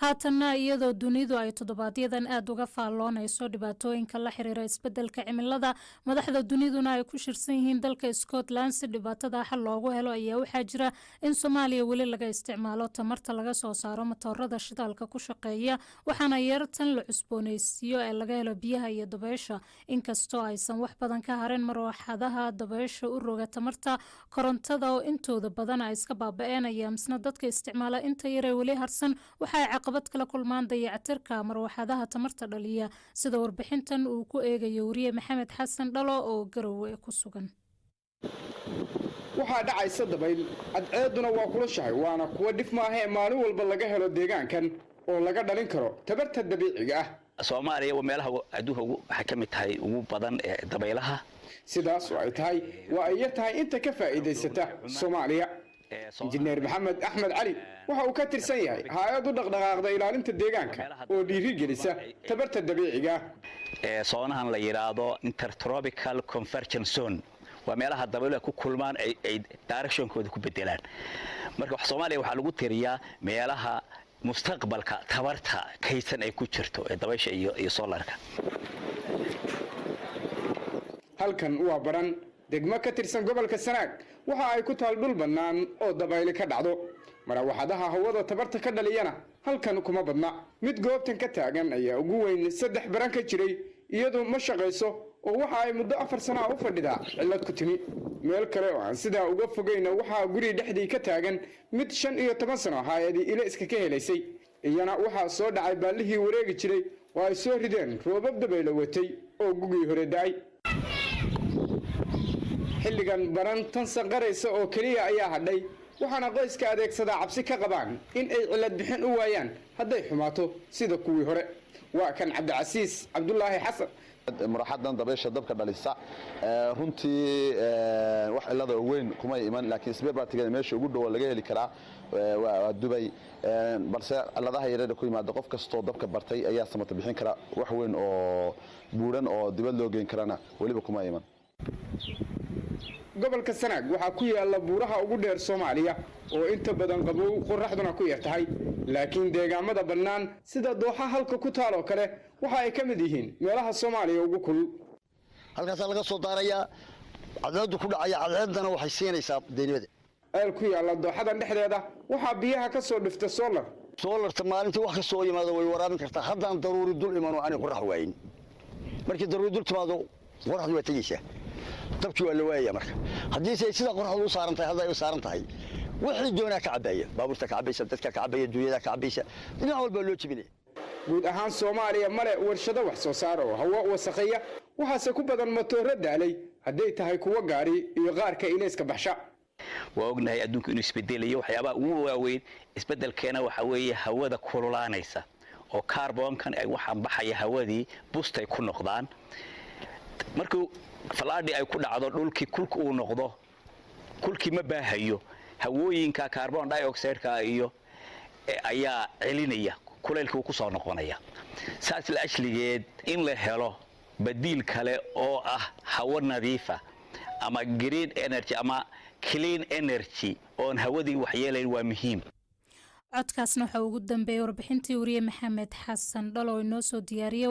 haatana iyadoo dunidu ay todobaadyadan aad uga faalloonayso dhibaatooyinka la xiriira isbedelka cimilada madaxda duniduna ay ku shirsan yihiin dalka Scotland si dhibaatada xal loogu helo ayaa waxaa jira in Soomaaliya weli laga isticmaalo tamarta laga soo saaro matoorada shidaalka ku shaqeeya waxaana yartan la cusboonaysiiyo ee laga helo biyaha iyo dabaysha inkastoo aysan wax badan ka harin marwaxadaha dabaysha u roga tamarta korontada oo intooda badan ay iska baaba'eenayaan misna dadka isticmaala inta yar ee weli harsan waxay caqabad kala kulmaan dayactirka marwaxadaha tamarta dhaliya sida warbixintan uu ku eegayo wariye Maxamed Xasan Dhalo oo Garowe ku sugan waxaa dhacaysa dabayl cadceeduna waa kula shahay waana kuwa dhif maaha maalin walba laga helo deegaankan oo laga dhalin karo tabarta dabiiciga ah Soomaaliya waa meelaha adduunka waxa ka mid tahay ugu badan ee dabaylaha sidaas oo ay tahay waa ay tahay inta ka faa'iideysata Soomaaliya injineer Maxamed Axmed Cali waxa uu ka tirsan yahay hay'adda dhaqdhaqaaqda ilaalinta deegaanka oo dhiirigelisa tabarta dabiiciga ah soonahan la yiraahdo intertropical convergence zone waa meelaha dabaylaha ku kulmaan ay directionkooda ku bedelaan marka Soomaaliya waxa lagu tiriyaa meelaha mustaqbalka tabarta kaysan ay ku jirto ee dabaysha iyo solarka halkan waa baran degmo ka tirsan gobolka Sanaag waxa ay ku taal dhul bannaan oo dabayl ka dhacdo marwaxadaha hawada tabarta ka dhaliyana halkan kuma badna mid goobtan ka taagan ayaa ugu weyn 3 baran ka jiray iyadoo ma shaqeyso oo waxa ay muddo 4 sano u fadhidaa cilad ku timi meel kale oo aan sida uga fogeyna waxa guri dhexdii ka taagan mid 15 sano hay'adii ila iska ka helaysay iyana waxa soo dhacay baalihii wareegi jiray oo ay soo rideen roobab dabayl watay oo gugii hore daay xilligan baran tan sanqaraysa oo kaliya ayaa hadhay waxaana qoyska adeegsada cabsi ka qabaan in ay cilad bixin u waayaan hadday xumaato sida kuwii hore waa kan Cabdicasiis Cabdullaahi Xasan muraxadan dabaysha dabka dhalisa runtii wax cilada weyn kuma iman laakiin isbeer baatiga meesha ugu dhow laga heli karaa waa Dubai balse ciladaha yareeda ku yimaada qof kasto dabka bartay ayaa samata bixin kara wax weyn oo buuran oo dibad loo geyn karana waliba kuma iman gobolka Sanaag waxa ku yaala buuraha ugu dheer Soomaaliya oo inta badan qabow qorraxduna ku yartahay laakiin deegaamada bannaan sida dooxa halka ku taal oo kale waxa ay ka mid yihiin meelaha Soomaaliya ugu kulul halkaas laga soo daaraya cadceedu ku dhacaya cadceedana waxay siinaysaa deegaanada ay ku yaala dooxadan dhexdeeda waxa biyaha ka soo dhifta solarta maalintii wax ka soo yimaado way waraabin kartaa haddaan daruuri dul iman oo aan qorrax wayn markii daruuri dul timaado qorraxdu way tagaysaa dabkii waa la waayay marka hadii ay sida qorraxdu u saaran tahay hadda ay u saaran tahay wixii doonaa ka cabaya baabuurta ka cabaysa dadka ka cabaya dunyada ka cabaysa dhinac walba loo jibinay guud ahaan Soomaaliya male warshado wax soo saaro hawo wasakhiya waxaase ku badan matooro daalay haday tahay kuwa gaari iyo qaarka ilayska baxsha waa ognahay adduunku inuu isbedelayo waxyaabaha ugu waaweyn isbedelkeena waxa weeye hawada kululaanaysa oo kaarboonkan ay waxaan baxaya hawadii bustay ku noqdaan markuu falaadhi ay ku dhacdo dhulkii kulku uu noqdo kulkii ma baahayo hawooyinka carbon dioxide-ka iyo ayaa celinaya kuleylku ku soo noqonaya saas la ashligeed in la helo badiil kale oo ah hawo nadiif ah ama green energy ama clean energy oo hawadii waxyeelayn waa muhiim codkaasna waxa ugu dambeeyay warbixintii wariye Maxamed Xasan Dhalo oo inoo soo diyaariyay